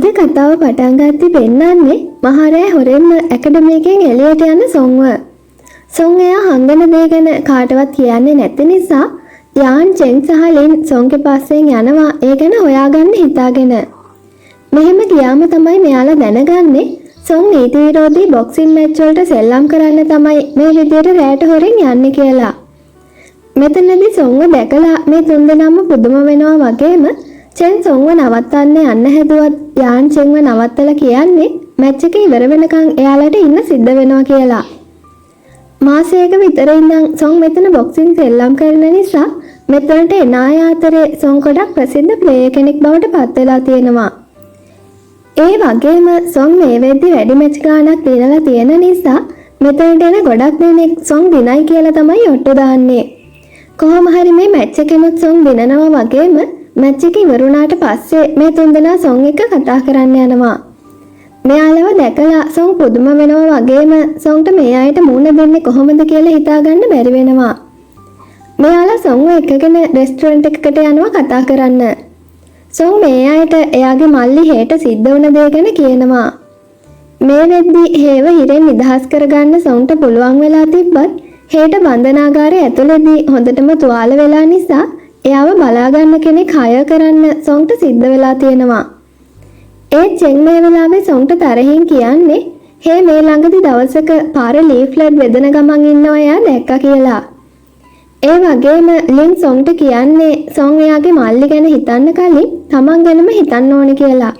අද කතාව පටන් ගත්තී පෙන්නන්නේ මහරෑ හොරෙන්ම ඇකඩමි එකෙන් එළියට යන සොන්ව. සොන් එයා හංගන දේ ගැන කාටවත් කියන්නේ නැති නිසා යාන් චෙන් සහ ලින් සොන්ගේ පස්සෙන් යනවා ඒ ගැන හොයාගන්න හිතාගෙන. මෙහෙම ගියාම තමයි මෙයාලා දැනගන්නේ සොන් නීති විරෝධී බොක්සින් මැච් වලට සෙල්ලම් කරන්න තමයි මේ විදියට රැට හොරෙන් යන්නේ කියලා. මෙතනදී සොන්ව දැකලා මේ තුන්දෙනාම පුදුම වෙනවා වගේම චෙන් සොන්ව නවත්තන්න යන්න හැදුවත් යාන් චෙන්ව නවත්තලා කියන්නේ මැච් එක ඉවර වෙනකන් එයාලට ඉන්න සිද්ධ වෙනවා කියලා. මාසයක විතර ඉඳන් සොන් මෙතන බොක්සින් සෙල්ලම් කරන නිසා මෙතනට එන අය අතරේ සොන් ගොඩක් ප්‍රසිද්ධ ප්ලේයර් කෙනෙක් බවට පත් වෙලා තියෙනවා. ඒ වගේම සොන් මේ වෙද්දි වැඩි මැච් ගාණක් දිනලා තියෙන නිසා මෙතනට එන ගොඩක් දෙනෙක් සොන් දිනයි කියලා තමයි ඔට්ටු දාන්නේ. කොහොම හරි මේ මැච් එකෙනුත් සොන් දිනනවා වගේම මැච් එක ඉවරුණාට පස්සේ මේ තුන්දෙනා සොන් එක්ක කතා කරන්න යනවා. මෙයාලව දැකලා සොන් පුදුම වෙනවා වගේම සොන්ට මේ අයට මූණ දෙන්නේ කොහොමද කියලා හිතාගන්න බැරි වෙනවා. මෙයාලා සොන්ව එක්කගෙන රෙස්ටුරන්ට් එකකට යනවා කතා කරන්න. සොන් මේ අයට එයාගේ මල්ලි හෙට සිද්ධ වුණ දේ ගැන කියනවා. මේ වෙද්දි හේව හිරෙන් නිදහස් කරගන්න සොන්ට පුළුවන් වෙලා තිබ්බත් හෙට බන්ධනාගාරය ඇතුළේදී හොඳටම තුවාල වෙලා නිසා එයාව බලාගන්න කෙනෙක් හය කරන්න සොන්ට සිද්ධ වෙලා තියෙනවා. ඒ චෙන් මේ වෙලාවේ සොන්ට තරහින් කියන්නේ හේ මේ ළඟදි දවසක පාර ලීෆ්ලට් බෙදන ගමන් ඉන්නවා එයා දැක්කා කියලා. ඒ වගේම ලින් සොන්ට කියන්නේ සොන් එයාගේ මල්ලි ගැන හිතන්න කලින් තමන් ගැනම හිතන්න ඕනේ කියලා.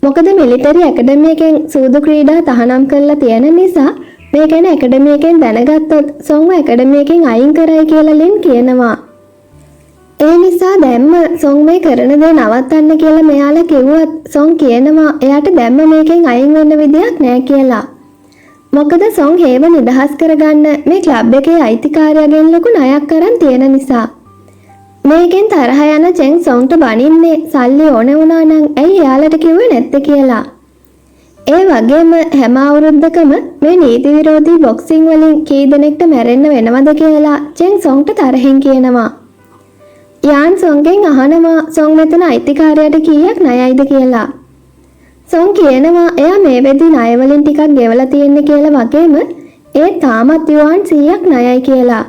මොකද මිලිටරි ඇකඩමි එකෙන් සූදු ක්‍රීඩා තහනම් කරලා තියෙන නිසා මේ ගැන ඇකඩමි එකෙන් දැනගත්තොත් සොන්ව ඇකඩමි එකෙන් අයින් කරයි කියලා ලින් කියනවා. ඒ නිසා දැම්ම සොන් මේ කරන දේ නවත්තන්න කියලා මෙයාලා කිව්වත් සොන් කියනවා එයාට දැම්ම මේකෙන් අයින් වෙන්න විදියක් නෑ කියලා. මොකද සොන් හේව නිදහස් කරගන්න මේ ක්ලබ් එකේ අයිතිකාරයාගෙන් ලොකු ණයක් අරන් තියෙන නිසා. මේකෙන් තරහ යන චෙන් සොන්ට බනින්නේ සල්ලි ඕන වුණා නම් ඇයි එයාලට කිව්වේ නැත්තේ කියලා. ඒ වගේම හැම අවුරුද්දකම මේ නීති විරෝධී බොක්සිං වලින් කී දෙනෙක්ට මැරෙන්න වෙනවද කියලා චෙන් සොන්ට තරහින් කියනවා. යාන් සොන්ගෙන් අහනවා සොන් මෙතන අයිතිකාරයාට කීයක් ණයයිද කියලා. සොන් කියනවා එයා මේ වෙද්දි ණය වලින් ටිකක් ගෙවලා තියෙන්නේ කියලා වගේම ඒ තාමත් යුවාන් 100ක් ණයයි කියලා.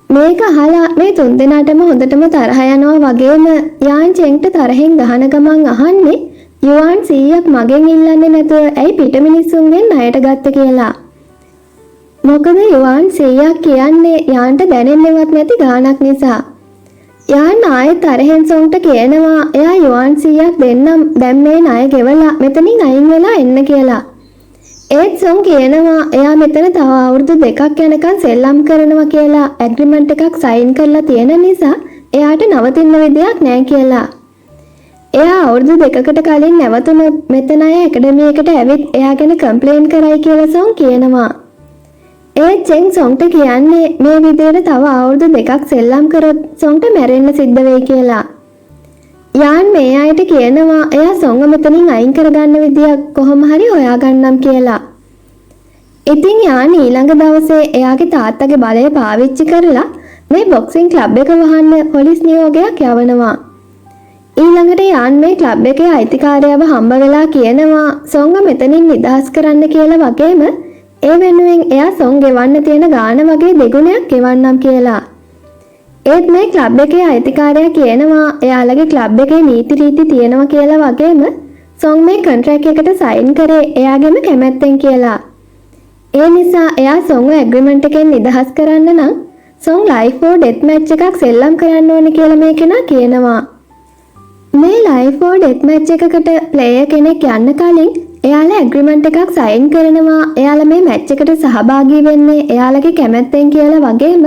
මේක අහලා මේ තුන්දෙනාටම හොඳටම තරහ යනවා වගේම යාන් චෙන්ට තරහෙන් ගහන ගමන් අහන්නේ යුවාන් 100ක් මගෙන් ඉල්ලන්නේ නැතුව ඇයි පිට මිනිස්සුන්ගෙන් ණයට ගත්ත කියලා. මොකද යුවාන් 100ක් කියන්නේ යාන්ට දැනෙන්නේවත් නැති ගාණක් නිසා. යාන් ආයෙත් තරහෙන් සොන්ට කියනවා එයා යුවාන් 100ක් දෙන්නම් දැන් මේ ණය ගෙවලා මෙතනින් අයින් වෙලා එන්න කියලා. ඒත් සොන් කියනවා එයා මෙතන තව අවුරුදු 2ක් යනකම් සෙල්ලම් කරනවා කියලා ඇග්‍රීමන්ට් එකක් සයින් කරලා තියෙන නිසා එයාට නවතින්න විදියක් නැහැ කියලා. එයා අවුරුදු 2කට කලින් නැවතුනොත් මෙතන අය ඇකඩමි එකට ඇවිත් එයා ගැන කම්ප්ලේන් කරයි කියලා සොන් කියනවා. ඒ චෙන් සොන්ට කියන්නේ මේ විදියට තව අවුරුදු 2ක් සෙල්ලම් කරොත් සොන්ට මැරෙන්න සිද්ධ වෙයි කියලා. යාන් මේ අයට කියනවා එයා සොන්ව මෙතනින් අයින් කරගන්න විදියක් කොහොම හරි හොයාගන්නම් කියලා. ඉතින් යාන් ඊළඟ දවසේ එයාගේ තාත්තගේ බලය පාවිච්චි කරලා මේ බොක්සිං ක්ලබ් එක වහන්න පොලිස් නියෝගයක් යවනවා. ඊළඟට යාන් මේ ක්ලබ් එකේ අයිතිකාරයව හම්බ වෙලා කියනවා සොන්ව මෙතනින් නිදහස් කරන්න කියලා වගේම ඒ වෙනුවෙන් එයා සොන් ගෙවන්න තියෙන ගාණ වගේ දෙගුණයක් ගෙවන්නම් කියලා. ඒත් මේ ක්ලබ් එකේ අයිතිකාරයා කියනවා එයාලගේ ක්ලබ් එකේ නීති රීති තියෙනවා කියලා වගේම සොන් මේ කොන්ට්‍රැක්ට් එකට සයින් කරේ එයාගේම කැමැත්තෙන් කියලා. ඒ නිසා එයා සොන්ව ඇග්‍රීමන්ට් එකෙන් නිදහස් කරන්න නම් zone life or death match එකක් සෙල්ලම් කරන්න ඕනේ කියලා මේ කෙනා කියනවා. මේ ලයිෆ් ඕර් ඩෙත් මැච් එකකට ප්ලේයර් කෙනෙක් යන්න කලින් එයාලා ඇග්‍රීමන්ට් එකක් සයින් කරනවා එයාලා මේ මැච් එකට සහභාගී වෙන්නේ එයාලගේ කැමැත්තෙන් කියලා වගේම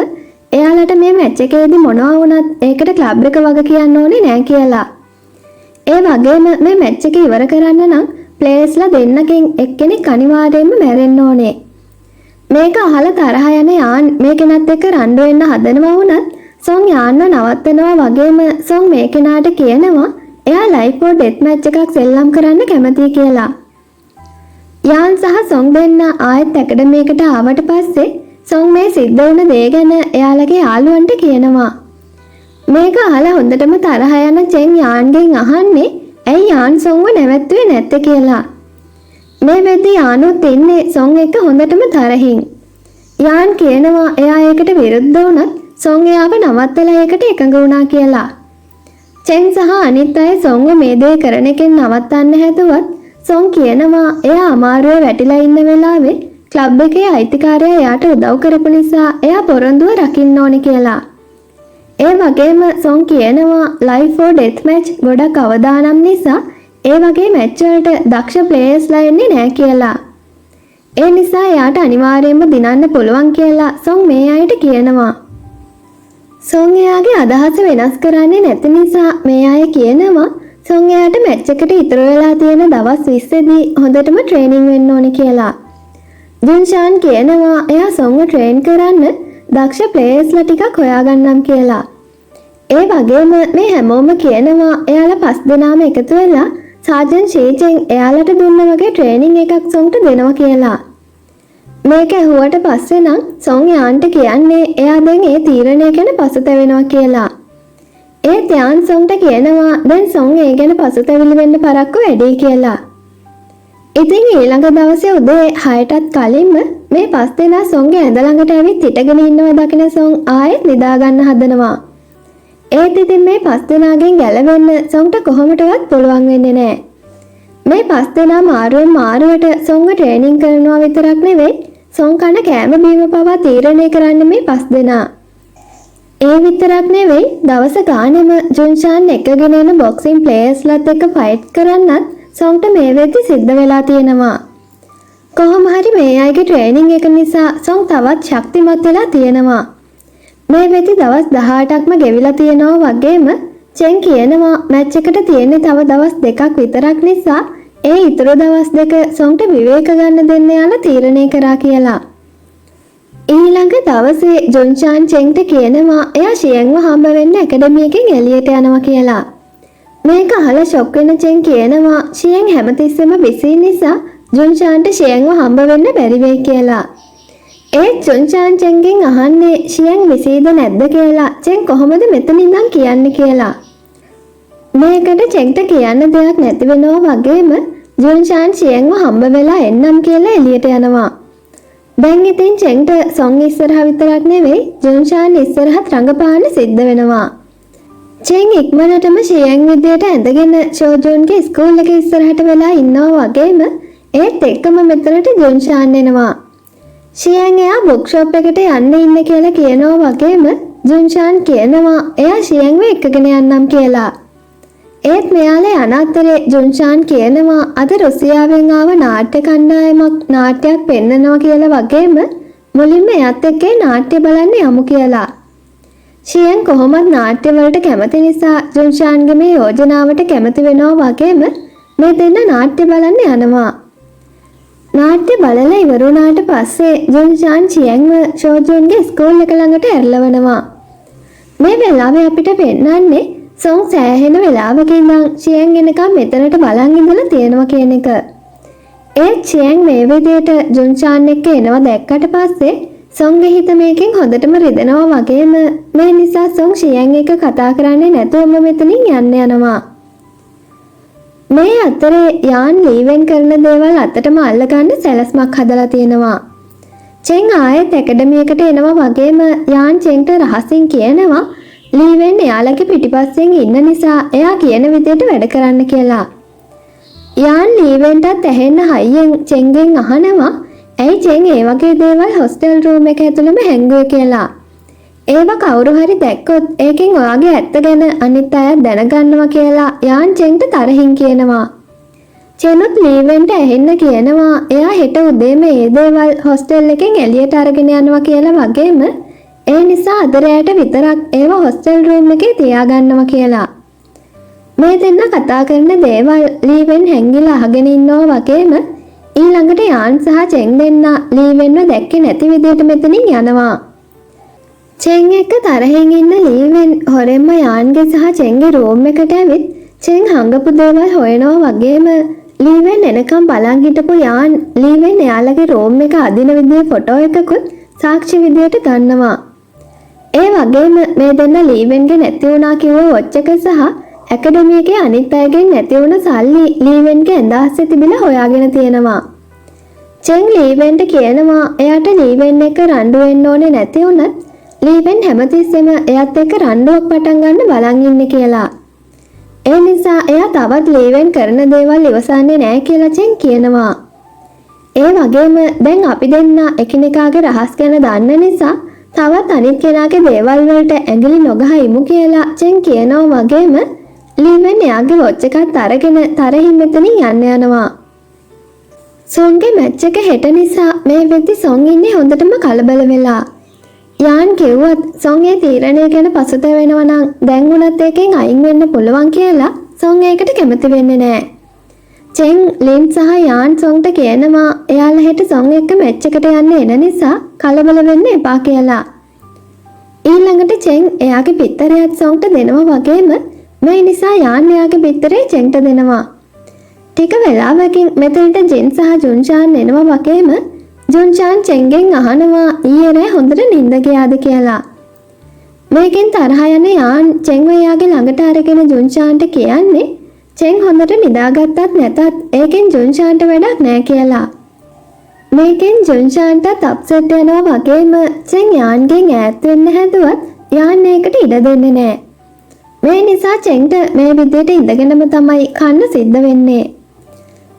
එයාලට මේ මැච් එකේදී මොනවා වුණත් ඒකට ක්ලබ් එක වග කියන්න ඕනේ නෑ කියලා. ඒ වගේම මේ මැච් එක ඉවර කරන්න නම් ප්ලේයර්ස්ලා දෙන්නකින් එක්කෙනෙක් අනිවාර්යයෙන්ම මැරෙන්න ඕනේ. මේක අහලා තරහ යන යාන් මේ කෙනත් එක්ක රණ්ඩු වෙන්න හදනවා වුණත් සොන් යාන්ව නවත්තනවා වගේම සොන් මේ කෙනාට කියනවා එයා ලයිෆ් ඕර් ඩෙත් මැච් එකක් සෙල්ලම් කරන්න කැමතියි කියලා. යාන් සහ සොන් දෙන්න ආයෙත් ඇකඩමි එකට ආවට පස්සේ සොන් මේ සිද්ධ වුණ දේ ගැන එයාලගේ යාළුවන්ට කියනවා. මේක අහලා හොඳටම තරහ යන චෙන් යාන්ගෙන් අහන්නේ ඇයි යාන් සොන්ව නැවැත්තුවේ නැත්තේ කියලා. මේ වෙද්දී යානුත් ඉන්නේ සොන් එක හොඳටම තරහින්. යාන් කියනවා එයා ඒකට විරුද්ධ වුණත් සොන් එයාව නවත්තලා ඒකට එකඟ වුණා කියලා. චෙන් සහ අනිත් අය සොන්ව මේ දේ කරන එකෙන් නවත්තන්න හැදුවත් සොන් කියනවා එයා අමාරුවේ වැටිලා ඉන්න වෙලාවේ ක්ලබ් එකේ අයිතිකාරයා එයාට උදව් කරපු නිසා එයා පොරොන්දුව රකින්න ඕනේ කියලා. ඒ වගේම සොන් කියනවා ලයිව් ෆෝ ඩෙත් මැච් ගොඩක් අවදානම් නිසා ඒ වගේ මැච් වලට දක්ෂ ප්ලේයර්ස්ලා එන්නේ නැහැ කියලා. ඒ නිසා එයාට අනිවාර්යයෙන්ම දිනන්න පුළුවන් කියලා සොන් මේ අයට කියනවා. සොන් එයාගේ අදහස වෙනස් කරන්නේ නැති නිසා මේ අය කියනවා සොන් එයාට මැච් එකට ඉතුරු වෙලා තියෙන දවස් 20 දී හොඳටම ට්‍රේනින් වෙන්න ඕනේ කියලා. ජුන්ෂාන් කියනවා එයා සොන්ව ට්‍රේන් කරන්න දක්ෂ ප්ලේයර්ස්ලා ටිකක් හොයාගන්නම් කියලා. ඒ වගේම මේ හැමෝම කියනවා එයාලා 5 දෙනාම එකතු වෙලා සාජන් ෂීචෙන් එයාලට දුන්න වගේ ට්‍රේනින් එකක් සොන්ට දෙනවා කියලා. මේක ඇහුවට පස්සේ නම් සොන් යාන්ට කියන්නේ එයා දැන් ඒ තීරණය ගැන පසුතැවෙනවා කියලා. ඒත් යාන් සොන්ට කියනවා දැන් සොන් ඒ ගැන පසුතැවිලි වෙන්න පරක්කු වැඩි කියලා. ඉතින් ඊළඟ දවසේ උදේ 6ටත් කලින්ම මේ 5 දෙනා සොන්ගේ ඇඳ ළඟට ඇවිත් හිටගෙන ඉන්නව දකින සොන් ආයෙත් නිදා ගන්න හදනවා. ඒත් ඉතින් මේ 5 දෙනාගෙන් ගැලවෙන්න සොන්ට කොහොමදවත් පුළුවන් වෙන්නේ නැහැ. මේ 5 දෙනා මාරුවෙන් මාරුවට සොන්ව ට්‍රේනින් කරනවා විතරක් නෙවෙයි සොන් කන කෑම බීම පවා තීරණය කරන්නේ මේ 5 දෙනා. ඒ විතරක් නෙවෙයි දවස ගානෙම ජුන්ෂාන් එක්කගෙන එන බොක්සින් ප්ලේයර්ස්ලාත් එක්ක ෆයිට් කරන්නත් සොන්ට මේ වෙද්දි සිද්ධ වෙලා තියෙනවා. කොහොම හරි මේ අයගේ ට්‍රේනින් එක නිසා සොන් තවත් ශක්තිමත් වෙලා තියෙනවා. මේ වෙද්දි දවස් 18ක්ම ගෙවිලා තියෙනවා වගේම චෙන් කියනවා මැච් එකට තියෙන්නේ තව දවස් 2ක් විතරක් නිසා ඒ ඉතුරු දවස් දෙක සොන්ට විවේක ගන්න දෙන්න යන තීරණය කරා කියලා. ඊළඟ දවසේ ජොන්ෂාන් චෙන්ට කියනවා එයා ෂියන්ව හම්බ වෙන්න ඇකඩමි එකෙන් එළියට යනවා කියලා. මේක අහලා ෂොක් වෙන චෙන් කියනවා ෂියන් හැමතිස්සෙම බිසි නිසා ජොන්ෂාන්ට ෂියන්ව හම්බ වෙන්න බැරි වෙයි කියලා. ඒත් ජොන්ෂාන් චෙන්ගෙන් අහන්නේ ෂියන් බිසිද නැද්ද කියලා චෙන් කොහොමද මෙතන ඉඳන් කියන්නේ කියලා. මේකට චෙන්ට කියන්න දෙයක් නැති වෙනවා වගේම ජොන්ෂාන් ෂියන්ව හම්බ වෙලා එන්නම් කියලා එළියට යනවා. දැන් ඉතින් චෙන්ට සොන් ඉස්සරහ විතරක් නෙවෙයි ජොන්ෂාන් ඉස්සරහත් රඟපාන්න සිද්ධ වෙනවා. චෙන් ඉක්මනටම ෂියන් විදියට ඇඳගෙන ෂෝජෝන්ගේ ස්කූල් එක ඉස්සරහට වෙලා ඉන්නවා වගේම ඒත් එක්කම මෙතනට ජොන්ෂාන් එනවා. ෂියන් එයා බුක් ෂොප් එකට යන්න ඉන්න කියලා කියනවා වගේම ජොන්ෂාන් කියනවා එයා ෂියන්ව එක්කගෙන යන්නම් කියලා. ඒත් මෙයාලා යන අතරේ ජොන්ෂාන් කියනවා අද රුසියාවෙන් ආව නාට්‍ය කණ්ඩායමක් නාට්‍යයක් පෙන්නනවා කියලා වගේම මුලින්ම එයත් එක්ක නාට්‍ය බලන්න යමු කියලා. ෂියන් කොහොමත් නාට්‍ය වලට කැමති නිසා ජොන්ෂාන්ගේ මේ යෝජනාවට කැමති වෙනවා වගේම මේ දෙන්න නාට්‍ය බලන්න යනවා. නාට්‍ය බලලා ඉවරුණාට පස්සේ ජොන්ෂාන් ෂියන්ව ෂෝජෝන්ගේ ස්කූල් එක ළඟට ඇරලවනවා. මේ වෙලාවේ අපිට පෙන්නන්නේ සොන් සෑහෙන වෙලාවක ඉඳන් ෂියන් එනකම් මෙතනට බලන් ඉඳලා තියෙනවා කියන එක. ඒත් ෂියන් මේ විදියට ජොන්ෂාන් එක්ක එනවා දැක්කට පස්සේ සොන්ගේ හිත මේකෙන් හොඳටම රිදෙනවා වගේම මේ නිසා සොන් ෂියන් එක්ක කතා කරන්නේ නැතුවම මෙතනින් යන්න යනවා. මේ අතරේ යාන් ලීවෙන් කරන දේවල් අතටම අල්ලගන්න සැලැස්මක් හදලා තියෙනවා. චෙන් ආයෙත් ඇකඩමි එකට එනවා වගේම යාන් චෙන්ට රහසින් කියනවා ලීවෙන් එයාලගේ පිටිපස්සෙන් ඉන්න නිසා එයා කියන විදියට වැඩ කරන්න කියලා. යාන් ලීවෙන්ටත් ඇහෙන්න හයියෙන් චෙන්ගෙන් අහනවා ඇයි චෙන් ඒ වගේ දේවල් හොස්ටල් රූම් එක ඇතුළෙම හැංගුවේ කියලා. ඒව කවුරු හරි දැක්කොත් ඒකෙන් ඔයාගේ ඇත්ත ගැන අනිත් අය දැනගන්නවා කියලා යාන් චෙන්ට තරහින් කියනවා. චෙනුත් ලීවෙන්ට ඇහෙන්න කියනවා එයා හෙට උදේම ඒ දේවල් හොස්ටල් එකෙන් එළියට අරගෙන යනවා කියලා වගේම ඒ නිසා අද රැයට විතරක් ඒව හොස්ටල් රූම් එකේ තියාගන්නවා කියලා. මේ දෙන්න කතා කරන දේවල් ලීවෙන් හැංගිලා අහගෙන ඉන්නවා වගේම ඊළඟට යාන් සහ චෙන් දෙන්න ලීවෙන්ව දැක්කේ නැති විදියට මෙතනින් යනවා. චෙන් එක්ක තරහින් ඉන්න ලීවෙන් හොරෙන්ම යාන්ගේ සහ චෙන්ගේ රූම් එකට ඇවිත් චෙන් හංගපු දේවල් හොයනවා වගේම ලීවෙන් එනකම් බලන් හිටපු යාන් ලීවෙන් එයාලගේ රූම් එක අදින විදිහේ ෆොටෝ එකකුත් සාක්ෂි විදියට ගන්නවා. ඒ වගේම මේ දෙන්න ලීවෙන්ගේ නැති වුණා කිව්ව වොච් එක සහ ඇකඩමි එකේ අනිත් අයගෙන් නැති වුණ සල්ලි ලීවෙන්ගේ ඇඳ අස්සේ තිබිලා හොයාගෙන තියෙනවා. චෙන් ලීවෙන්ට කියනවා එයාට ලීවෙන් එක රණ්ඩු වෙන්න ඕනේ නැති වුණත් ලීවෙන් හැමතිස්සෙම එයාත් එක්ක රණ්ඩුවක් පටන් ගන්න බලන් ඉන්නේ කියලා. ඒ නිසා එයා තවත් ලීවෙන් කරන දේවල් ඉවසන්නේ නැහැ කියලා චෙන් කියනවා. ඒ වගේම දැන් අපි දෙන්න එකිනෙකාගේ රහස් ගැන දන්න නිසා තවත් අනිත් කෙනාගේ දේවල් වලට ඇඟිලි නොගහ ඉමු කියලා චෙන් කියනවා. වගේම ලීවෙන් එයාගේ වොච් එකත් අරගෙන තරහින් මෙතනින් යන්න යනවා. සොන්ගේ මැච් එක හෙට නිසා මේ වෙද්දි සොන් ඉන්නේ හොඳටම කලබල වෙලා. යාන් කිව්වත් සොන් ඒ තීරණය ගැන පසුතැවෙනවා නම් දැන් උනත් එකෙන් අයින් වෙන්න පුළුවන් කියලා සොන් ඒකට කැමති වෙන්නේ නැහැ. චෙන් ලින් සහ යාන් සොන්ට කියනවා එයාලා හෙට සොන් එක්ක මැච් එකට යන්න එන නිසා කලබල වෙන්න එපා කියලා. ඊළඟට චෙන් එයාගේ පිටරයත් සොන්ට දෙනවා වගේම මේ නිසා යාන් එයාගේ පිටරේ චෙන්ට දෙනවා. ටික වෙලාවකින් මෙතනට ජින් සහ ජුන්ෂාන් එනවා වගේම ජුන්ෂාන් චෙන්ගෙන් අහනවා ඊයේ රෑ හොඳට නිින්ද ගියාද කියලා. මේකෙන් තරහ යන යාන් චෙන්ව එයාගේ ළඟට අරගෙන ජුන්ෂාන්ට කියන්නේ චෙන් හොඳට නිදාගත්තත් නැතත් ඒකෙන් ජුන්ෂාන්ට වැඩක් නෑ කියලා. මේකෙන් ජුන්ෂාන්ටත් අප්සෙට් වෙනවා වගේම චෙන් යාන්ගෙන් ඈත් වෙන්න හැදුවත් යාන් ඒකට ඉඩ දෙන්නේ නෑ. මේ නිසා චෙන්ට මේ විදියට ඉඳගෙනම තමයි කන්න සිද්ධ වෙන්නේ.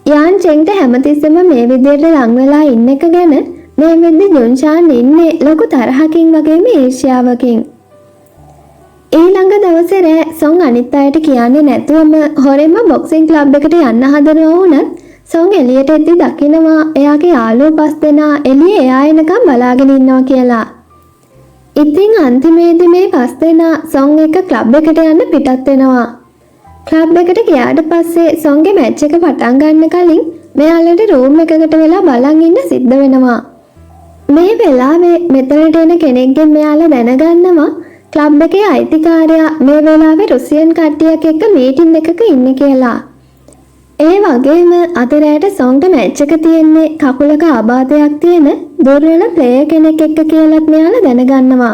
යාන් චෙන්ට හැමතිස්සෙම මේ විදියට ලං වෙලා ඉන්න එක ගැන මේ වෙද්දි ජුන්ෂාන් ඉන්නේ ලොකු තරහකින් වගේම ඊර්ෂ්‍යාවකින්. ඊළඟ දවසේ රෑ සොන් අනිත් අයට කියන්නේ නැතුවම හොරෙන්ම බොක්සින් ක්ලබ් එකට යන්න හදනවා වුණත් සොන් එළියට එද්දි දකිනවා එයාගේ යාළුවෝ 5 දෙනා එළියේ එයා එනකම් බලාගෙන ඉන්නවා කියලා. ඉතින් අන්තිමේදී මේ 5 දෙනා සොන් එක ක්ලබ් එකට යන්න පිටත් වෙනවා. ක්ලබ් එකට ගියාට පස්සේ සොන්ගේ මැච් එක පටන් ගන්න කලින් මෙයාලට රූම් එකකට වෙලා බලන් ඉන්න සිද්ධ වෙනවා. මේ වෙලාවේ මෙතනට එන කෙනෙක්ගෙන් මෙයාලා දැනගන්නවා ක්ලබ් එකේ අයිතිකාරයා මේ වෙලාවේ රුසියන් කට්ටියක් එක්ක මීටින් එකක ඉන්නේ කියලා. ඒ වගේම අතරෑට සොන්ට මැච් එක තියෙන්නේ කකුලක ආබාධයක් තියෙන දුර්වල ප්ලේයර් කෙනෙක් එක්ක කියලාත් මෙයාලා දැනගන්නවා.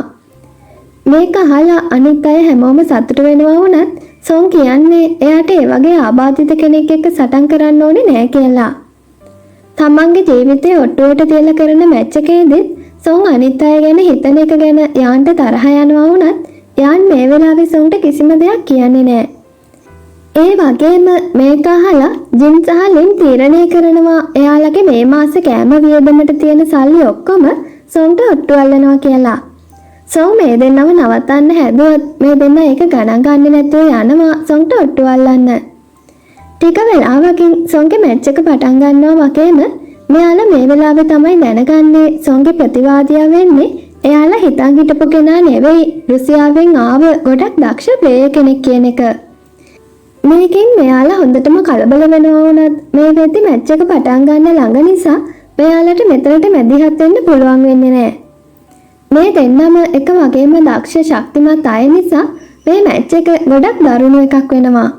මේක අහලා අනිත් අය හැමෝම සතුටු වෙනවා වුණත් සොන් කියන්නේ එයාට ඒ වගේ ආබාධිත කෙනෙක් එක්ක සටන් කරන්න ඕනේ නෑ කියලා. තමන්ගේ ජීවිතේ ඔට්ටුවට තියලා කරන මැච් එකේදී සොන් අනිත් අය ගැන හිතන එක ගැන යාන්ට තරහ යනවා වුණත් යාන් මේ වෙලාවේ සොන්ට කිසිම දෙයක් කියන්නේ නෑ. ඒ වගේම මේක අහලා ජින් සහ ලින් තීරණය කරනවා එයාලගේ මේ මාස කෑම වියදමට තියෙන සල්ලි ඔක්කොම සොන්ට ඔට්ටු අල්ලනවා කියලා. සොන් මේ දෙන්නව නවත්තන්න හැදුවත් මේ දෙන්න ඒක ගණන් ගන්නේ නැතුව යනවා සොන්ට ඔට්ටු අල්ලන්න. ටික වෙලාවකින් සොන්ගේ මැච් එක පටන් ගන්නවා වගේම මෙයාලා මේ වෙලාවේ තමයි දැනගන්නේ සොන්ගේ ප්‍රතිවාදියා වෙන්නේ එයාලා හිතන් හිටපු කෙනා නෙවෙයි රුසියාවෙන් ආව ගොඩක් දක්ෂ ප්ලේයර් කෙනෙක් කියන එක. මේකෙන් මෙයාලා හොඳටම කලබල වෙනවා වුණත් මේ වෙද්දි මැච් එක පටන් ගන්න ළඟ නිසා මෙයාලට මෙතනට මැදිහත් වෙන්න පුළුවන් වෙන්නේ නැහැ. මේ දෙන්නම එක වගේම දක්ෂ ශක්තිමත් අය නිසා මේ මැච් එක ගොඩක් දරුණු එකක් වෙනවා.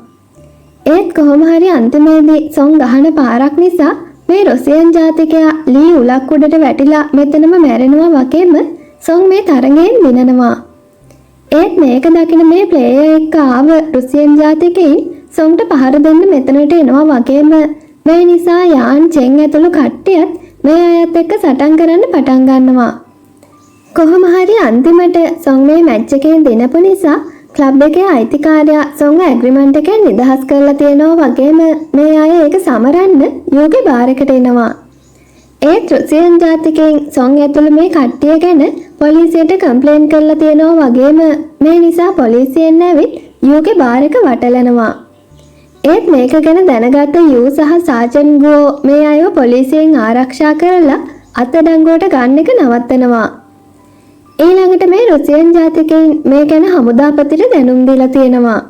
ඒත් කොහොම හරි අන්තිමේදී සොන් ගහන පාරක් නිසා මේ රුසියන් ජාතිකයා ලී උලක් උඩට වැටිලා මෙතනම මැරෙනවා වගේම සොන් මේ තරඟයෙන් දිනනවා. ඒත් මේක දකින මේ ප්ලේයර් එක්ක ආව රුසියන් ජාතිකයින් සොන්ට පහර දෙන්න මෙතනට එනවා වගේම මේ නිසා යාන් චෙන් ඇතුළු කට්ටියත් මේ අයත් එක්ක සටන් කරන්න පටන් ගන්නවා. කොහොම හරි අන්තිමට සොන් මේ මැච් එකෙන් දිනපු නිසා ක්ලබ් එකේ අයිතිකාරයා සොන්ව ඇග්‍රීමන්ට් එකෙන් නිදහස් කරලා තියෙනවා වගේම මේ අය ඒක සමරන්න යෝගේ බාර් එකට එනවා. ඒත් රුසියන් ජාතිකයන් සොන් ඇතුළු මේ කට්ටිය ගැන පොලිසියට කම්ප්ලේන්ට් කරලා තියෙනවා වගේම මේ නිසා පොලිසියෙන් ඇවිත් යෝගේ බාර් එක වටලනවා. ඒත් මේක ගැන දැනගත්ත යූ සහ සාජන් ගෝ මේ අයව පොලිසියෙන් ආරක්ෂා කරලා අත්අඩංගුවට ගන්න එක නවත්තනවා. ඊළඟට මේ රුසියන් ජාතිකයින් මේ ගැන හමුදාපතිට දැනුම් දීලා තියෙනවා.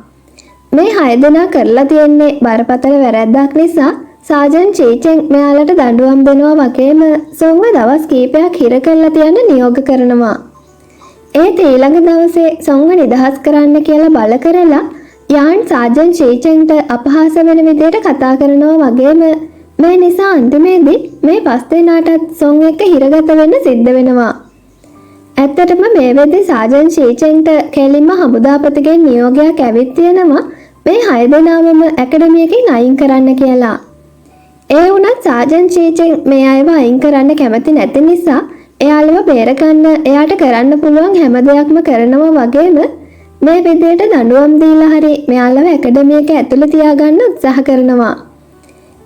මේ 6 දෙනා කරලා තියෙන්නේ බරපතල වැරැද්දක් නිසා සාජන් චීචෙන් මෙයාලට දඬුවම් දෙනවා වගේම සොන්ව දවස් කීපයක් හිර කරලා තියන්න නියෝග කරනවා. ඒත් ඊළඟ දවසේ සොන්ව නිදහස් කරන්න කියලා බල කරලා යාන් සාජන් චීචෙන්ට අපහාස වෙන විදියට කතා කරනවා වගේම මේ නිසා අන්තිමේදී මේ 5 දෙනාටත් සොන් එක්ක හිරගත වෙන්න සිද්ධ වෙනවා. ඇත්තටම මේ වෙද්දී සාජන් චීචෙන්ට කෙලින්ම හමුදාපතිගෙන් නියෝගයක් ඇවිත් තියෙනවා මේ 6 දෙනාමම ඇකඩමියකින් අයින් කරන්න කියලා. ඒ වුණත් සාජන් චීචෙන් මේ අයව අයින් කරන්න කැමති නැති නිසා එයාලව බේරගන්න එයාට කරන්න පුළුවන් හැම දෙයක්ම කරනවා වගේම මේ විදියට දඬුවම් දීලා හරි මෙයාලව ඇකඩමියක ඇතුළේ තියාගන්න උත්සාහ කරනවා.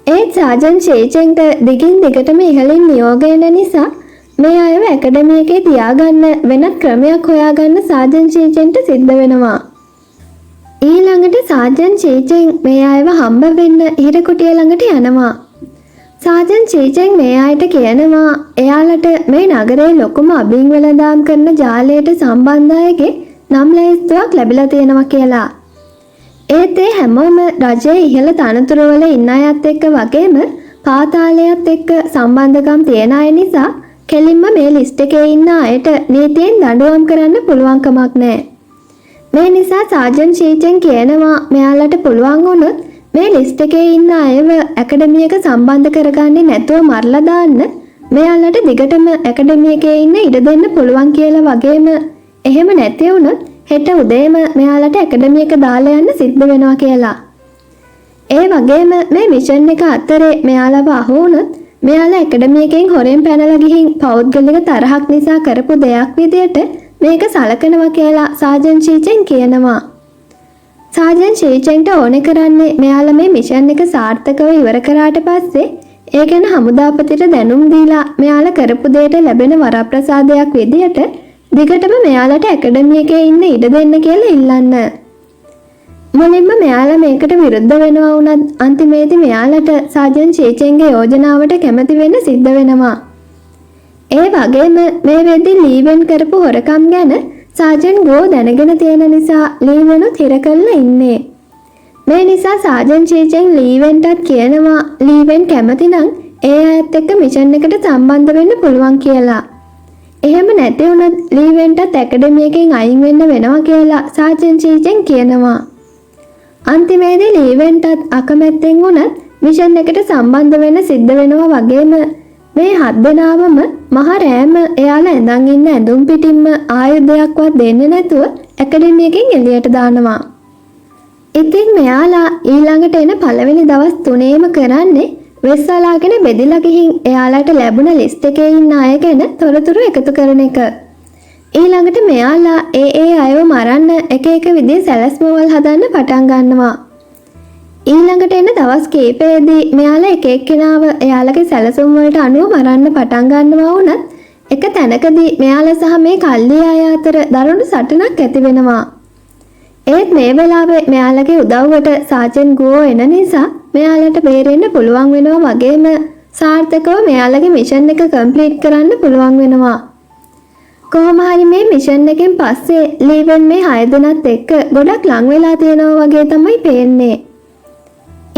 ඒත් සාජන් චීචෙන්ට දිගින් දිගටම ඉහළින් නියෝග එන නිසා මේ අයව ඇකඩමියකේ තියාගන්න වෙනත් ක්‍රමයක් හොයාගන්න සාජන් චීචෙන්ට සිද්ධ වෙනවා. ඊළඟට සාජන් චීචෙන් මේ අයව හම්බ වෙන්න හිරකුටිය ළඟට යනවා. සාජන් චීචෙන් මේ අයට කියනවා එයාලට මේ නගරේ ලොකුම අබින් වෙළඳාම් කරන ජාලයට සම්බන්ධ අයගේ නම් ලැයිස්තුවක් ලැබිලා තියෙනවා කියලා. ඒත් ඒ හැමෝම රජයේ ඉහළ තනතුරුවල ඉන්න අයත් එක්ක වගේම පාතාලයත් එක්ක සම්බන්ධකම් තියෙන අය නිසා කෙලින්ම මේ ලිස්ට් එකේ ඉන්න අයට නීතියෙන් දඬුවම් කරන්න පුළුවන් කමක් නැහැ. මේ නිසා සාජන් චීචෙන් කියනවා මෙයාලට පුළුවන් වුණොත් මේ ලිස්ට් එකේ ඉන්න අයව ඇකඩමියක සම්බන්ධ කරගන්නේ නැතුව මරලා දාන්න මෙයාලට දිගටම ඇකඩමියකේ ඉන්න ඉඩ දෙන්න පුළුවන් කියලා වගේම එහෙම නැති වුණොත් හෙට උදේම මෙයාලට ඇකඩමියක දාලා යන්න සිද්ධ වෙනවා කියලා. ඒ වගේම මේ මිෂන් එක අතරේ මෙයාලව අහු වුණොත් මෙයාලා ඇකඩමියකින් හොරෙන් පැනලා ගිහින් පෞද්ගලික තරහක් නිසා කරපු දෙයක් විදියට මේක සලකනවා කියලා සාජන් චීචෙන් කියනවා. සාජන් චීචෙන්ට ඕනේ කරන්නේ මෙයාලා මේ මිෂන් එක සාර්ථකව ඉවර කරාට පස්සේ ඒ ගැන හමුදාපතිට දැනුම් දීලා මෙයාලා කරපු දෙයට ලැබෙන වරප්‍රසාදයක් විදියට දිගටම මෙයාලට ඇකඩමියකේ ඉන්න ඉඩ දෙන්න කියලා ඉල්ලන්න. මුලින්ම මෙයාලා මේකට විරුද්ධ වෙනවා වුණත් අන්තිමේදී මෙයාලට සාජන් චීචෙන්ගේ යෝජනාවට කැමති වෙන්න සිද්ධ වෙනවා. ඒ වගේම මේ වෙද්දි ලීවෙන් කරපු හොරකම් ගැන සාජන් ගෝ දැනගෙන තියෙන නිසා ලීවෙනුත් හිර කරලා ඉන්නේ. මේ නිසා සාජන් චීචෙන් ලීවෙන්ටත් කියනවා ලීවෙන් කැමති නම් ඒ අයත් එක්ක මිෂන් එකට සම්බන්ධ වෙන්න පුළුවන් කියලා. එහෙම නැති වුණොත් ලීවෙන්ටත් ඇකඩමියකින් අයින් වෙන්න වෙනවා කියලා සාජන් චීචෙන් කියනවා. අන්තිමේදී ලීවෙන්ටත් අකමැත්තෙන් වුණත් මිෂන් එකට සම්බන්ධ වෙන්න සිද්ධ වෙනවා වගේම මේ 7 දෙනාවම මහ රෑම එයාලා ඇඳන් ඉන්න ඇඳුම් පිටින්ම ආයුධයක්වත් දෙන්නේ නැතුව ඇකඩමියකින් එළියට දානවා. ඉතින් මෙයාලා ඊළඟට එන පළවෙනි දවස් 3ේම කරන්නේ වෙස්සලාගෙන බෙදලා ගිහින් එයාලට ලැබුණ ලිස්ට් එකේ ඉන්න අය ගැන තොරතුරු එකතු කරන එක. ඊළඟට මෙයාලා ඒ අයව මරන්න එක එක විදිහේ සැලැස්මවල් හදන්න පටන් ගන්නවා. ඊළඟට එන දවස් කීපෙදී මෙයාලා එක එක්කෙනාව එයාලගේ සැලසුම් වලට අනුව මරන්න පටන් ගන්නවා වුණත් එක තැනකදී මෙයාලා සහ මේ කල්ලි අය අතර දරුණු සටනක් ඇති වෙනවා. ඒත් මේ වෙලාවේ මෙයාලගේ උදව්වට සාජන් ගෝ එන නිසා මෙයාලට බේරෙන්න පුළුවන් වෙනවා වගේම සාර්ථකව මෙයාලගේ මිෂන් එක කම්ප්ලීට් කරන්න පුළුවන් වෙනවා. කොහොම හරි මේ මිෂන් එකෙන් පස්සේ ලීවෙන් මේ 6 දෙනාත් එක්ක ගොඩක් ලං වෙලා තියෙනවා වගේ තමයි පේන්නේ.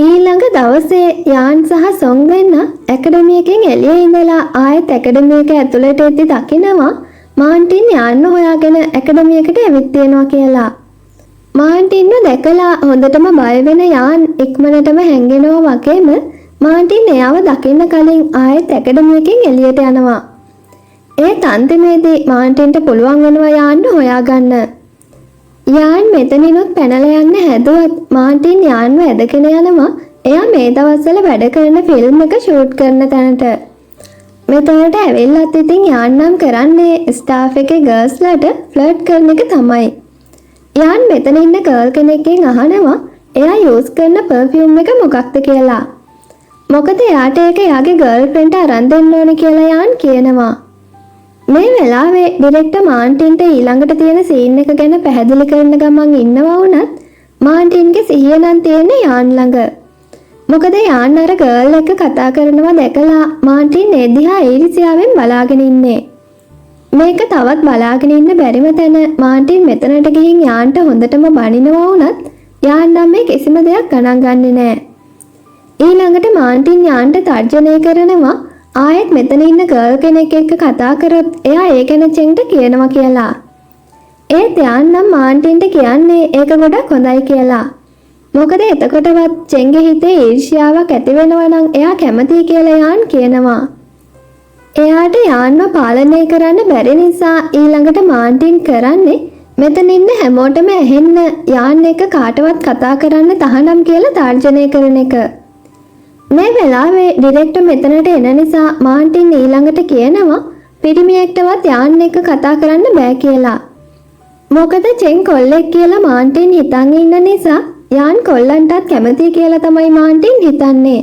ඊළඟ දවසේ යාන් සහ සොං දෙන්න ඇකඩමියකින් එළියේ ඉඳලා ආයෙත් ඇකඩමියක ඇතුළට එද්දි දකිනවා මාන්ටින් යාන්න හොයාගෙන ඇකඩමියකට ඇවිත් තියෙනවා කියලා. මාන්ටින්ව දැකලා හොඳටම බය වෙන යාන් ඉක්මනටම හැංගෙනවා වගේම මාන්ටින් එයාව දකින්න කලින් ආයෙත් ඇකඩමියකින් එළියට යනවා. ඒත් අන්තිමේදී මාන්ටින්ට පුළුවන් වෙනවා යාන්න හොයාගන්න. යාන් මෙතනිනුත් පැනලා යන්න හැදුවත් මාන්ටින් යාන්ව ඇදගෙන යනවා එයා මේ දවස්වල වැඩ කරන ෆිල්ම් එක ෂූට් කරන තැනට. මෙතනට ඇවිල්ලත් ඉතින් යාන් නම් කරන්නේ ස්ටාෆ් එකේ ගර්ල්ස්ලට ෆ්ලර්ට් කරන එක තමයි. යාන් මෙතන ඉන්න ගර්ල් කෙනෙක්ගෙන් අහනවා එයා යූස් කරන පර්ෆියුම් එක මොකක්ද කියලා. මොකද එයාට ඒක එයාගේ ගර්ල් ෆ්‍රෙන්ඩ්ට අරන් දෙන්න ඕනේ කියලා යාන් කියනවා. මේ වෙලාවේ ඩිරෙක්ටර් මාන්ටින්ට ඊළඟට තියෙන සීන් එක ගැන පැහැදිලි කරන ගමන් ඉන්නවා වුණත් මාන්ටින්ගේ සිහිය නම් තියෙන්නේ යාන් ළඟ. මොකද යාන් අර ගර්ල් එක කතා කරනවා දැකලා මාන්ටින් ඒ දිහා ඊර්ෂ්‍යාවෙන් බලාගෙන ඉන්නේ. මේක තවත් බලාගෙන ඉන්න බැරිම තැන මාන්ටින් මෙතනට ගිහින් යාන්ට හොඳටම බනිනවා වුණත් යාන් නම් මේ කිසිම දෙයක් ගණන් ගන්නේ නැහැ. ඊළඟට මාන්ටින් යාන්ට තර්ජනය කරනවා ආයෙත් මෙතන ඉන්න ගර්ල් කෙනෙක් එක්ක කතා කරොත් එයා ඒ ගැන චෙන්ට කියනවා කියලා. ඒත් යාන් නම් මාන්ටින්ට කියන්නේ ඒක ගොඩක් හොඳයි කියලා. මොකද එතකොටවත් චෙන්ගේ හිතේ ඊර්ෂ්‍යාවක් ඇති වෙනවා නම් එයා කැමතියි කියලා යාන් කියනවා. එයාට යාන්ව පාලනය කරන්න බැරි නිසා ඊළඟට මාන්ටින් කරන්නේ මෙතන ඉන්න හැමෝටම ඇහෙන්න යාන් එක කාටවත් කතා කරන්න තහනම් කියලා තර්ජනය කරන එක. මේ වෙලාවේ ඩිරෙක්ටර් මෙතනට එන නිසා මාන්ටින් ඊළඟට කියනවා පිරිමියෙක්ටවත් යාන් එක කතා කරන්න බෑ කියලා. මොකද චෙන් කොල්ලෙක් කියලා මාන්ටින් හිතන් ඉන්න නිසා යාන් කොල්ලන්ටත් කැමති කියලා තමයි මාන්ටින් හිතන්නේ.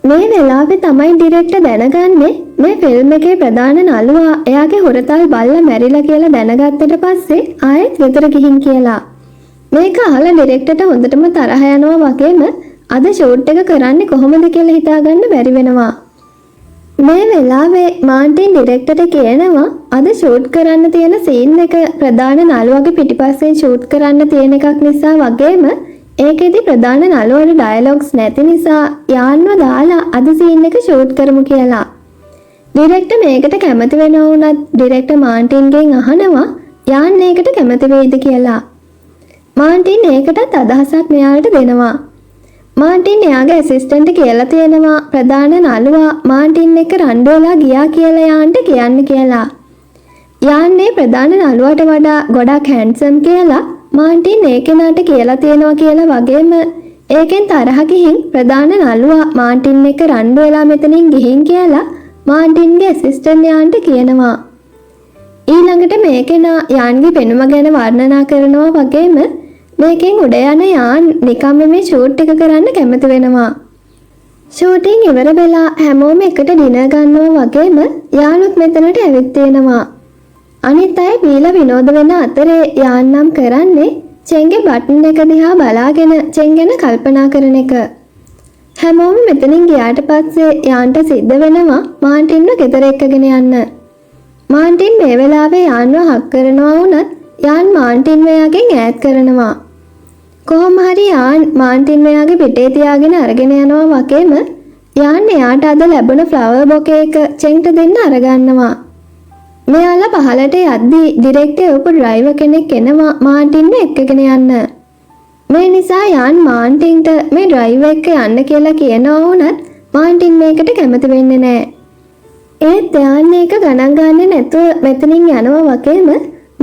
මේ වෙලාවේ තමයි ඩිරෙක්ටර් දැනගන්නේ මේ ෆිල්ම් එකේ ප්‍රධාන නළුවා එයාගේ හොරතල් බල්ලා මැරිලා කියලා දැනගත්තට පස්සේ ආයෙත් ගෙදර ගිහින් කියලා. මේක අහලා ඩිරෙක්ටර්ට හොඳටම තරහ යනවා වගේම අද ෂූට් එක කරන්නේ කොහොමද කියලා හිතාගන්න බැරි වෙනවා. මේ වෙලාවේ මාන්ටින් ඩිරෙක්ටර්ට කියනවා අද ෂූට් කරන්න තියෙන සීන් එක ප්‍රධාන නළුවාගේ පිටිපස්සෙන් ෂූට් කරන්න තියෙන එකක් නිසා වගේම ඒකෙදි ප්‍රධාන නළුවාට ඩයලොග්ස් නැති නිසා යාන්ව දාලා අද සීන් එක ෂූට් කරමු කියලා. ඩිරෙක්ටර් මේකට කැමති වෙනවා වුණත් ඩිරෙක්ටර් මාන්ටින්ගෙන් අහනවා යාන් මේකට කැමති වෙයිද කියලා. මාන්ටින් ඒකටත් අදහසක් මෙයාට දෙනවා. මාන්ටින් එයාගේ ඇසිස්ටන්ට් කියලා තියෙනවා ප්‍රධාන නළුවා මාන්ටින් එක්ක රණ්ඩු වෙලා ගියා කියලා යාන්ට කියන්න කියලා. යාන්නේ ප්‍රධාන නළුවාට වඩා ගොඩක් හැන්සම් කියලා මාන්ටින් ඒ කෙනාට කියලා තියෙනවා කියලා වගේම ඒකෙන් තරහ ගිහින් ප්‍රධාන නළුවා මාන්ටින් එක්ක රණ්ඩු වෙලා මෙතනින් ගිහින් කියලා මාන්ටින්ගේ ඇසිස්ටන්ට් යාන්ට කියනවා. ඊළඟට මේ කෙනා යාන්ගේ පෙනුම ගැන වර්ණනා කරනවා වගේම මේකෙන් උඩ යන යාන් නිකම්ම මේ ෂූට් එක කරන්න කැමති වෙනවා. ෂූටින් ඉවර වෙලා හැමෝම එකට ඩිනර් ගන්නවා වගේම යාළුත් මෙතනට ඇවිත් තියෙනවා. අනිත් අය බීලා විනෝද වෙන අතරේ යාන් නම් කරන්නේ චෙන්ගේ බටන් එක දිහා බලාගෙන චෙන් ගැන කල්පනා කරන එක. හැමෝම මෙතනින් ගියාට පස්සේ යාන්ට සිද්ධ වෙනවා මාන්ටින්ව ගෙදර එක්කගෙන යන්න. මාන්ටින් මේ වෙලාවේ යාන්ව හක් කරනවා වුණත් යාන් මාන්ටින්ව එයාගෙන් ඈත් කරනවා. කොහොම හරි යාන් මාන්ටින්ව එයාගේ පිටේ තියාගෙන අරගෙන යනවා වගේම යාන් එයාට අද ලැබුණ ෆ්ලවර් බොකේ එක චෙන්ට දෙන්න අරගන්නවා. මෙයාලා පහලට යද්දී ඩිරෙක්ටර් එවපු ඩ්‍රයිවර් කෙනෙක් එනවා මාන්ටින්ව එක්කගෙන යන්න. මේ නිසා යාන් මාන්ටින්ට මේ ඩ්‍රයිවර් එක්ක යන්න කියලා කියනවා වුණත් මාන්ටින් මේකට කැමති වෙන්නේ නැහැ. ඒත් යාන් මේක ගණන් ගන්නේ නැතුව මෙතනින් යනවා වගේම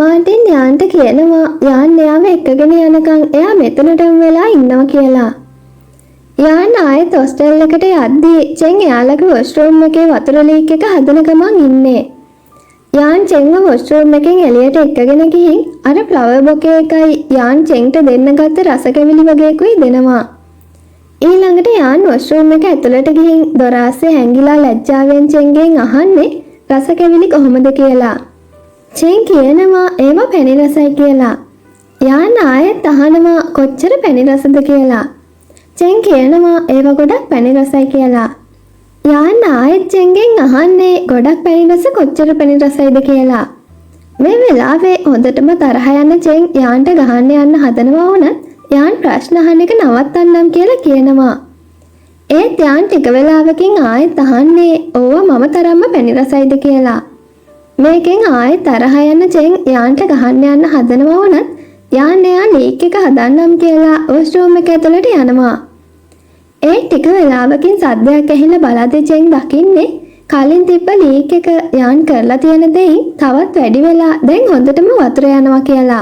මාන්ටින් යාන්ට කියනවා යාන් එයාව එක්කගෙන යනකම් එයා මෙතනටම වෙලා ඉන්නවා කියලා. යාන් ආයෙත් හොස්ටල් එකට යද්දී චෙන් එයාලගේ වොෂ්රූම් එකේ වතුර ලීක් එක හදන ගමන් ඉන්නේ. යාන් චෙන්ව වොෂ්රූම් එකෙන් එළියට එක්කගෙන ගිහින් අර ෆ්ලවර් බොකේ එකයි යාන් චෙන්ට දෙන්න ගත්ත රස කැවිලි වගේකුයි දෙනවා. ඊළඟට යාන් වොෂ්රූම් එක ඇතුළට ගිහින් දොර ආසේ හැංගිලා ලැජ්ජාවෙන් චෙන්ගෙන් අහන්නේ රස කැවිලි කොහොමද කියලා. චෙන් කියනවා ඒවා පැණි රසයි කියලා. යාන් ආයෙත් අහනවා කොච්චර පැණි රසද කියලා. චෙන් කියනවා ඒවා ගොඩක් පැණි රසයි කියලා. යාන් ආයෙත් චෙන්ගෙන් අහන්නේ ගොඩක් පැණි රස කොච්චර පැණි රසයිද කියලා. මේ වෙලාවේ හොඳටම තරහ යන චෙන් යාන්ට ගහන්න යන්න හදනවා වුණත් යාන් ප්‍රශ්න අහන එක නවත්තන්නම් කියලා කියනවා. ඒත් යාන් ටික වෙලාවකින් ආයෙත් අහන්නේ ඕවා මම තරම්ම පැණි රසයිද කියලා. මේකෙන් ආයෙත් තරහ යන චෙන් යාන්ට ගහන්න යන්න හදනවා වුණත් යාන් එයා ලීක් එක හදන්නම් කියලා වොෂ්රූම් එක ඇතුළට යනවා. ඒ ටික වෙලාවකින් සද්දයක් ඇහිලා බලද්දී චෙන් දකින්නේ කලින් තිබ්බ ලීක් එක යාන් කරලා තියෙන දෙයින් තවත් වැඩි වෙලා දැන් හොඳටම වතුර යනවා කියලා.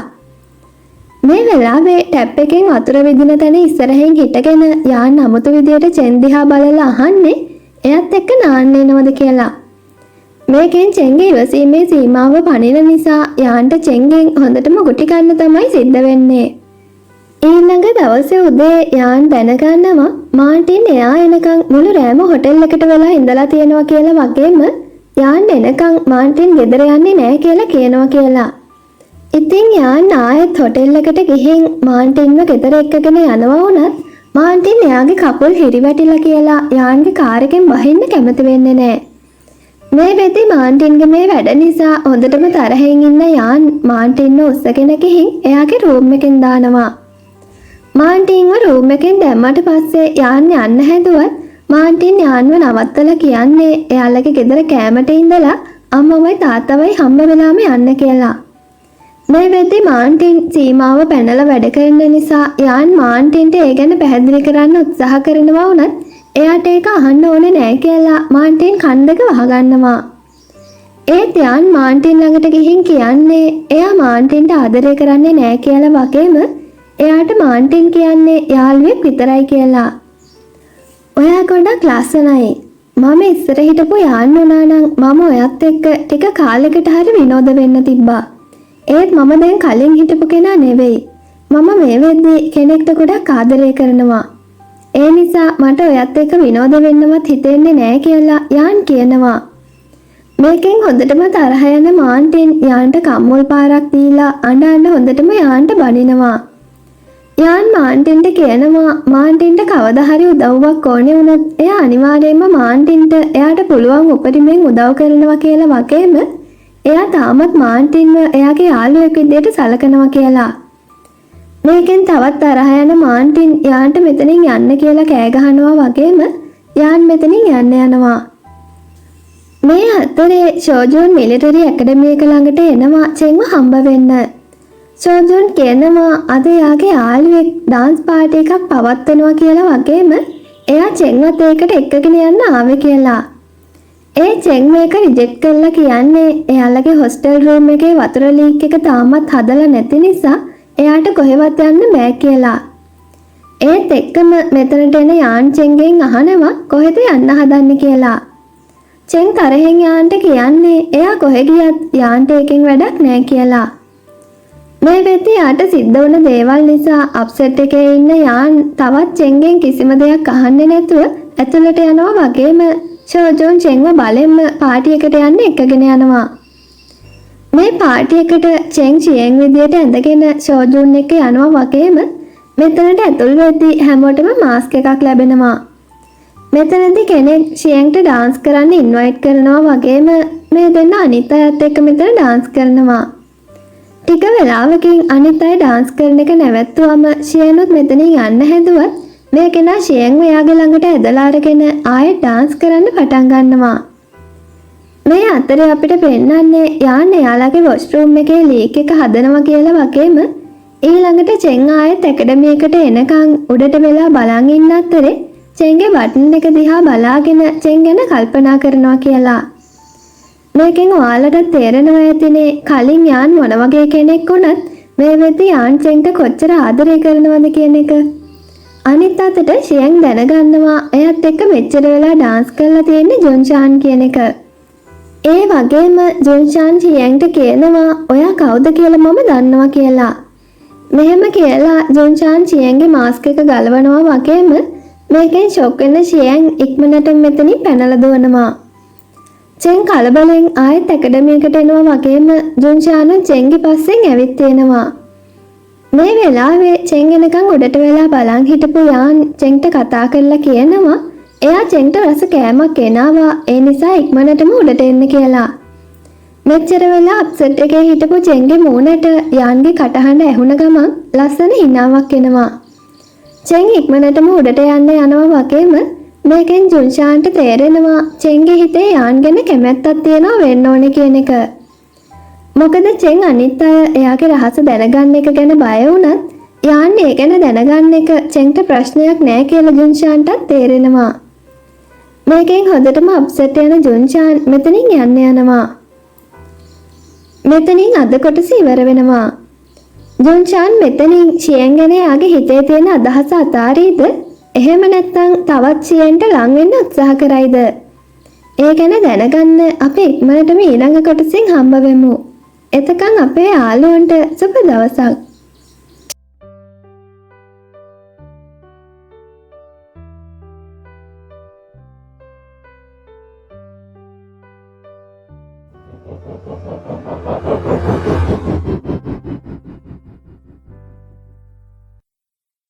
මේ වෙලාවේ ටැප් එකෙන් වතුර විදින තැන ඉස්සරහින් හිටගෙන යාන් අමුතු විදියට චෙන් දිහා බලලා අහන්නේ එයත් එක්ක නාන්න එනවද කියලා. මේකෙන් චෙන්ගේ ඉවසීමේ සීමාව පනින නිසා යාන්ට චෙන්ගෙන් හොඳටම ගුටි ගන්න තමයි සිද්ධ වෙන්නේ. ඊළඟ දවසේ උදේ යාන් දැනගන්නවා මාන්ටින් එයා එනකන් මුළු රෑම හොටෙල් එකට වෙලා ඉඳලා තියෙනවා කියලා වගේම යාන් එනකන් මාන්ටින් ගෙදර යන්නේ නැහැ කියලා කියනවා කියලා. ඉතින් යාන් ආයෙත් හොටෙල් එකට ගිහින් මාන්ටින්ව ගෙදර එක්කගෙන යනවා වුණත් මාන්ටින් එයාගේ කකුල් හිරිවැටිලා කියලා යාන්ගේ කාර් එකෙන් බහින්න කැමති වෙන්නේ නැහැ. මේ වෙද්දි මාන්ටින්ගේ මේ වැඩ නිසා හොඳටම තරහින් ඉන්න යාන් මාන්ටින්ව උස්සගෙන ගිහින් එයාගේ රූම් එකෙන් දානවා. මාන්ටින්ව රූම් එකෙන් දැම්මට පස්සේ යාන් යන්න හැදුවත් මාන්ටින් යාන්ව නවත්තලා කියන්නේ එයාලගේ ගෙදර කෑමට ඉඳලා අම්මවයි තාත්තවයි හම්බ වෙලාම යන්න කියලා. මේ වෙද්දි මාන්ටින් සීමාව පැනලා වැඩ කරන නිසා යාන් මාන්ටින්ට ඒ ගැන පැහැදිලි කරන්න උත්සාහ කරනවා වුණත් එයාට ඒක අහන්න ඕනේ නෑ කියලා මාන්ටින් කන් දෙක වහගන්නවා. ඒත් යාන් මාන්ටින් ළඟට ගිහින් කියන්නේ එයා මාන්ටින්ට ආදරය කරන්නේ නෑ කියලා වගේම එයාට මාන්ටින් කියන්නේ යාළුවෙක් විතරයි කියලා. ඔයා ගොඩක් ලස්සනයි. මම ඉස්සර හිටපු යාන් වුණා නම් මම ඔයත් එක්ක ටික කාලෙකට හරි විනෝද වෙන්න තිබ්බා. ඒත් මම දැන් කලින් හිටපු කෙනා නෙවෙයි. මම මේ වෙද්දි කෙනෙක්ට ගොඩක් ආදරය කරනවා. ඒ නිසා මට ඔයත් එක්ක විනෝද වෙන්නවත් හිතෙන්නේ නෑ කියලා යාන් කියනවා. මේකෙන් හොඳටම තරහ යන මාන්ටින් යාන්ට කම්මුල් පාරක් දීලා අඬ හොඳටම යාන්ට බනිනවා. යාන් මාන්ටින්ට කියනවා මාන්ටින්ට කවදා හරි උදව්වක් ඕනේ වුණොත් එයා අනිවාර්යයෙන්ම මාන්ටින්ට එයාට පුළුවන් උපරිමයෙන් උදව් කරනවා කියලා වගේම එයා තාමත් මාන්ටින්ව එයාගේ යාළුවෙක් විදියට සලකනවා කියලා. මේකෙන් තවත් තරහ යන මාන්ටින් යාන්ට මෙතනින් යන්න කියලා කෑ ගහනවා වගේම යාන් මෙතනින් යන්න යනවා. මේ අතරේ ෂෝජුන් මිලිටරි ඇකඩමි එක ළඟට එනවා චෙන්ව හම්බ වෙන්න. ෂෝජුන් කියනවා අද යාගේ යාළුවෙක් ඩාන්ස් පාටි එකක් පවත්වනවා කියලා වගේම එයා චෙන්වත් ඒකට එක්කගෙන යන්න ආවේ කියලා. ඒ චෙන් මේක රිජෙක්ට් කරලා කියන්නේ එයාලගේ හොස්ටල් රූම් එකේ වතුර ලීක් එක තාමත් හදලා නැති නිසා එයාට කොහෙවත් යන්න බෑ කියලා. ඒත් එක්කම මෙතනට එන යාන් චෙන්ගෙන් අහනවා කොහෙද යන්න හදන්නේ කියලා. චෙන් තරහෙන් යාන්ට කියන්නේ එයා කොහෙ ගියත් යාන්ට එකෙන් වැඩක් නෑ කියලා. මේ වෙද්දි යාට සිද්ධ වුණ දේවල් නිසා අප්සෙට් එකේ ඉන්න යාන් තවත් චෙන්ගෙන් කිසිම දෙයක් අහන්නේ නැතුව ඇතුළට යනවා වගේම ෂෝජුන් චෙන්ව බලෙන්ම පාටි එකට යන්න එක්කගෙන යනවා. මේ පාටි එකට චෙන් චියෙන් විදියට ඇඳගෙන ෂෝජුන් එක්ක යනවා වගේම මෙතනට ඇතුල් වෙද්දී හැමෝටම මාස්ක් එකක් ලැබෙනවා. මෙතනදී කෙනෙක් ෂියන්ට ඩාන්ස් කරන්න ඉන්වයිට් කරනවා වගේම මේ දෙන්න අනිත් අයත් එක්ක මෙතන ඩාන්ස් කරනවා. ටික වෙලාවකින් අනිත් අය ඩාන්ස් කරන එක නැවැත්තුවම ෂියනුත් මෙතනින් යන්න හැදුවත් මේ කෙනා ෂියන්ව එයාගේ ළඟට ඇදලා අරගෙන ආයෙත් ඩාන්ස් කරන්න පටන් ගන්නවා. මේ අතරේ අපිට පෙන්නන්නේ යාන් එයාලගේ වොෂ්රූම් එකේ ලීක් එක හදනවා කියලා වගේම ඊළඟට චෙන් ආයෙත් ඇකඩමි එකට එනකන් උඩට වෙලා බලන් ඉන්න අතරේ චෙන්ගේ බටන් එක දිහා බලාගෙන චෙන් ගැන කල්පනා කරනවා කියලා. මේකෙන් ඔයාලට තේරෙනවා ඇතිනේ කලින් යාන් මොන වගේ කෙනෙක් වුණත් මේ වෙද්දි යාන් චෙන්ට කොච්චර ආදරය කරනවද කියන එක. අනිත් අතට ෂියන් දැනගන්නවා එයත් එක්ක මෙච්චර වෙලා ඩාන්ස් කරලා තියෙන්නේ ජොන්ෂාන් කියන එක. ඒ වගේම ජොන්ෂාන් ෂියන්ට කියනවා ඔයා කවුද කියලා මම දන්නවා කියලා. මෙහෙම කියලා ජොන්ෂාන් ෂියන්ගේ මාස්ක් එක ගලවනවා වගේම මේකෙන් ෂොක් වෙන ෂියන් ඉක්මනට මෙතනින් පැනලා දුවනවා. චෙන් කලබලෙන් ආයෙත් ඇකඩමි එකට එනවා වගේම ජොන්ෂානුන් චෙන්ගේ පස්සෙන් ඇවිත් එනවා. මේ වෙලාවේ චෙන් එනකන් උඩට වෙලා බලන් හිටපු යාන් චෙන්ට කතා කරලා කියනවා එයා චෙන්ට රස කෑමක් ගෙනාවා ඒ නිසා ඉක්මනටම උඩට එන්න කියලා. මෙච්චර වෙලා අප්සෙට් එකේ හිටපු චෙන්ගේ මූණට යාන්ගේ කටහඬ ඇහුණ ගමන් ලස්සන හිනාවක් එනවා. චෙන් ඉක්මනටම උඩට යන්න යනවා වගේම මේකෙන් ජුන්ෂාන්ට තේරෙනවා චෙන්ගේ හිතේ යාන් ගැන කැමැත්තක් තියෙනවා වෙන්න ඕනේ කියන එක. මොකද චෙන් අනිත් අය එයාගේ රහස දැනගන්න එක ගැන බය වුණත් යාන් ඒ ගැන දැනගන්න එක චෙන්ට ප්‍රශ්නයක් නෑ කියලා ජුන්ෂාන්ටත් තේරෙනවා. මේකෙන් හොඳටම අප්සෙට් යන ජුන්ෂාන් මෙතනින් යන්න යනවා. මෙතනින් අද කොටස ඉවර වෙනවා. ජොන්ෂාන් මෙතනින් ෂියන් ගැන යාගේ හිතේ තියෙන අදහස අතාරීද? එහෙම නැත්නම් තවත් ෂියන්ට ලං වෙන්න උත්සාහ කරයිද? ඒ ගැන දැනගන්න අපි ඉක්මනටම ඊළඟ කොටසින් හම්බ වෙමු. එතකන් අපේ යාළුවන්ට සුබ දවසක්.